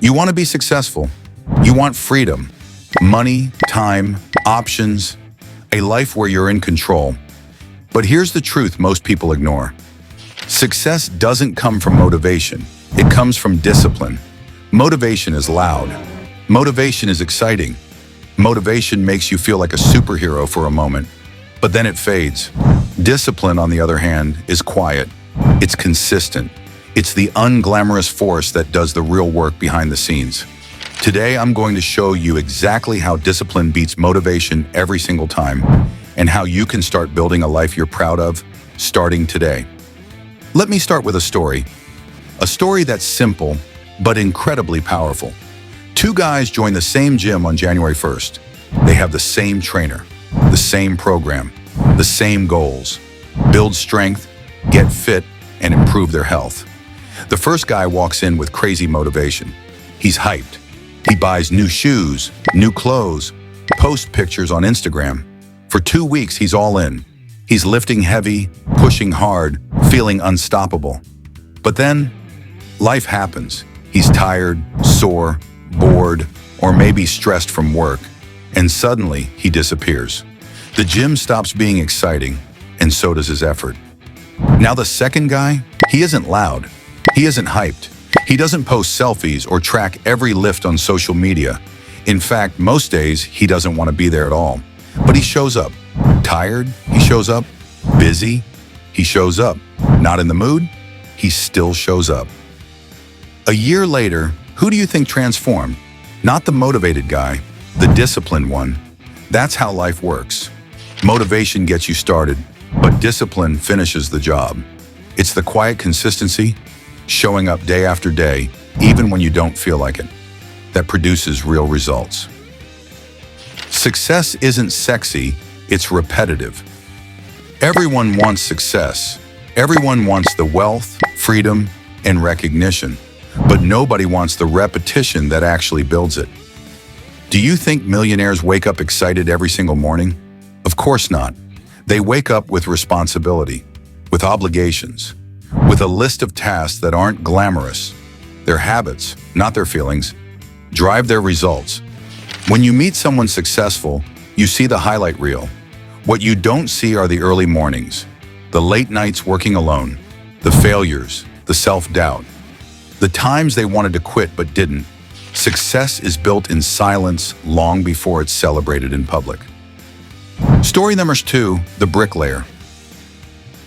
You want to be successful. You want freedom, money, time, options, a life where you're in control. But here's the truth most people ignore. Success doesn't come from motivation. It comes from discipline. Motivation is loud. Motivation is exciting. Motivation makes you feel like a superhero for a moment, but then it fades. Discipline, on the other hand, is quiet. It's consistent. It's the unglamorous force that does the real work behind the scenes. Today, I'm going to show you exactly how discipline beats motivation every single time, and how you can start building a life you're proud of, starting today. Let me start with a story. A story that's simple, but incredibly powerful. Two guys join the same gym on January 1st. They have the same trainer, the same program, the same goals. Build strength, get fit, and improve their health. The first guy walks in with crazy motivation. He's hyped. He buys new shoes, new clothes, posts pictures on Instagram. For 2 weeks, he's all in. He's lifting heavy, pushing hard, feeling unstoppable. But then, life happens. He's tired, sore, bored, or maybe stressed from work, and suddenly he disappears. The gym stops being exciting, and so does his effort. Now the second guy, he isn't loud. He isn't hyped. He doesn't post selfies or track every lift on social media. In fact, most days, he doesn't want to be there at all. But he shows up. Tired, he shows up. Busy, he shows up. Not in the mood, he still shows up. A year later, who do you think transformed? Not the motivated guy, the disciplined one. That's how life works. Motivation gets you started, but discipline finishes the job. It's the quiet consistency, showing up day after day, even when you don't feel like it, that produces real results. Success isn't sexy, it's repetitive. Everyone wants success. Everyone wants the wealth, freedom, and recognition, but nobody wants the repetition that actually builds it. Do you think millionaires wake up excited every single morning? Of course not. They wake up with responsibility, with obligations, with a list of tasks that aren't glamorous. Their habits, not their feelings, drive their results. When you meet someone successful, you see the highlight reel. What you don't see are the early mornings, the late nights working alone, the failures, the self-doubt, the times they wanted to quit but didn't. Success is built in silence long before it's celebrated in public. Story number 2, the bricklayer.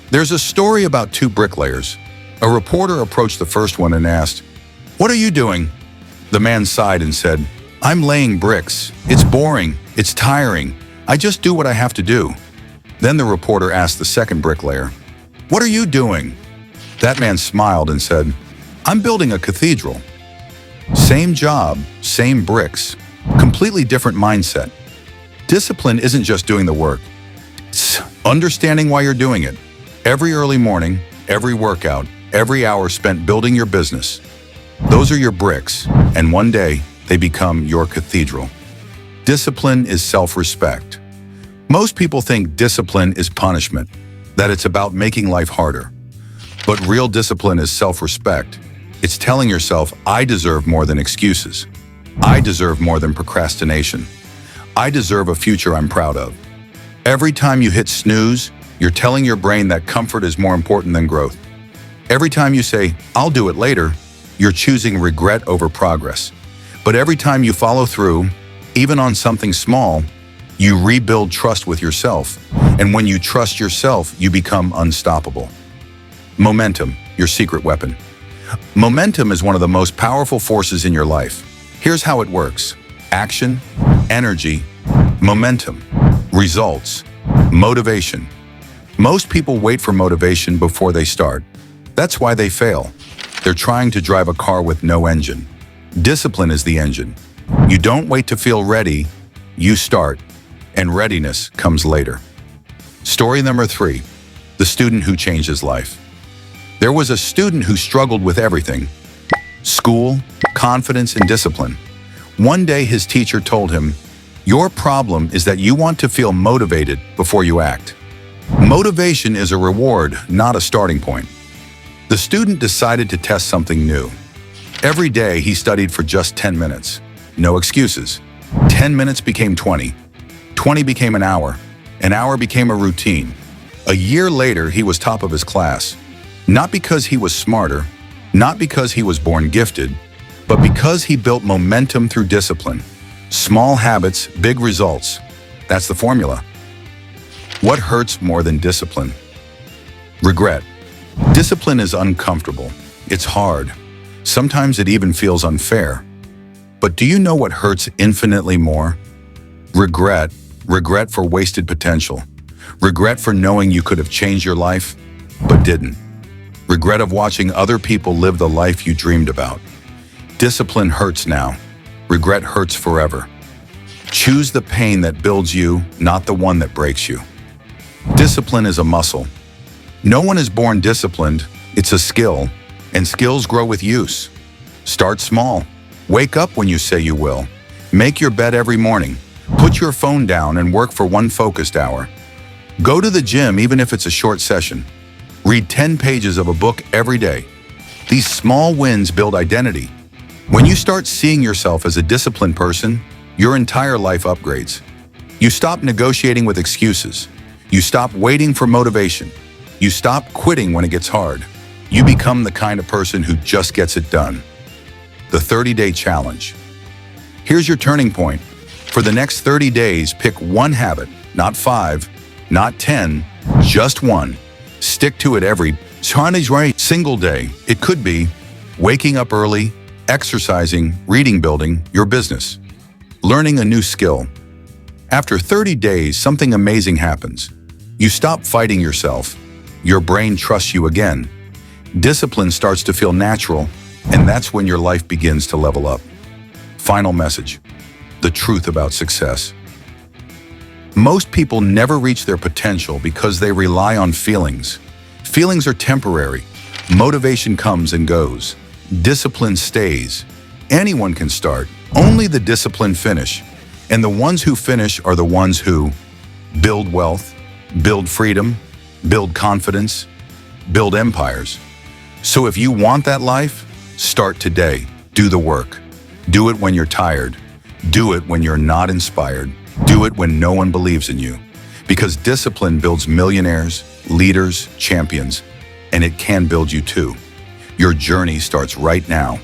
There's a story about two bricklayers. A reporter approached the first one and asked, "What are you doing?" The man sighed and said, "I'm laying bricks. It's boring. It's tiring. I just do what I have to do." Then the reporter asked the second bricklayer, "What are you doing?" That man smiled and said, "I'm building a cathedral." Same job, same bricks, completely different mindset. Discipline isn't just doing the work. It's understanding why you're doing it. Every early morning, every workout, every hour spent building your business. Those are your bricks, and one day they become your cathedral. Discipline is self-respect. Most people think discipline is punishment, that it's about making life harder. But real discipline is self-respect. It's telling yourself, I deserve more than excuses. I deserve more than procrastination. I deserve a future I'm proud of. Every time you hit snooze, you're telling your brain that comfort is more important than growth. Every time you say, I'll do it later, you're choosing regret over progress. But every time you follow through, even on something small, you rebuild trust with yourself. And when you trust yourself, you become unstoppable. Momentum, your secret weapon. Momentum is one of the most powerful forces in your life. Here's how it works. Action, energy, momentum, results, motivation. Most people wait for motivation before they start. That's why they fail. They're trying to drive a car with no engine. Discipline is the engine. You don't wait to feel ready, you start, and readiness comes later. Story number 3, the student who changed his life. There was a student who struggled with everything: school, confidence, and discipline. One day his teacher told him, "Your problem is that you want to feel motivated before you act." Motivation is a reward, not a starting point. The student decided to test something new. Every day he studied for just 10 minutes. No excuses. 10 minutes became 20. 20 became an hour became a routine. A year later, he was top of his class. Not because he was smarter, not because he was born gifted, but because he built momentum through discipline. Small habits, big results. That's the formula. What hurts more than discipline? Regret. Discipline is uncomfortable. It's hard. Sometimes it even feels unfair. But do you know what hurts infinitely more? Regret. Regret for wasted potential. Regret for knowing you could have changed your life, but didn't. Regret of watching other people live the life you dreamed about. Discipline hurts now. Regret hurts forever. Choose the pain that builds you, not the one that breaks you. Discipline is a muscle. No one is born disciplined. It's a skill, and skills grow with use. Start small. Wake up when you say you will. Make your bed every morning. Put your phone down and work for one focused hour. Go to the gym even if it's a short session. Read 10 pages of a book every day. These small wins build identity. When you start seeing yourself as a disciplined person, your entire life upgrades. You stop negotiating with excuses. You stop waiting for motivation. You stop quitting when it gets hard. You become the kind of person who just gets it done. The 30-day challenge. Here's your turning point. For the next 30 days, pick one habit, not 5, not 10, just one. Stick to it every single day. It could be waking up early, exercising, reading, building your business, learning a new skill. After 30 days, something amazing happens. You stop fighting yourself. Your brain trusts you again. Discipline starts to feel natural, and that's when your life begins to level up. Final message. The truth about success. Most people never reach their potential because they rely on feelings. Feelings are temporary. Motivation comes and goes. Discipline stays. Anyone can start. Only the disciplined finish. And the ones who finish are the ones who build wealth, build freedom, build confidence, build empires. So if you want that life, start today. Do the work. Do it when you're tired. Do it when you're not inspired. Do it when no one believes in you. Because discipline builds millionaires, leaders, champions, and it can build you too. Your journey starts right now.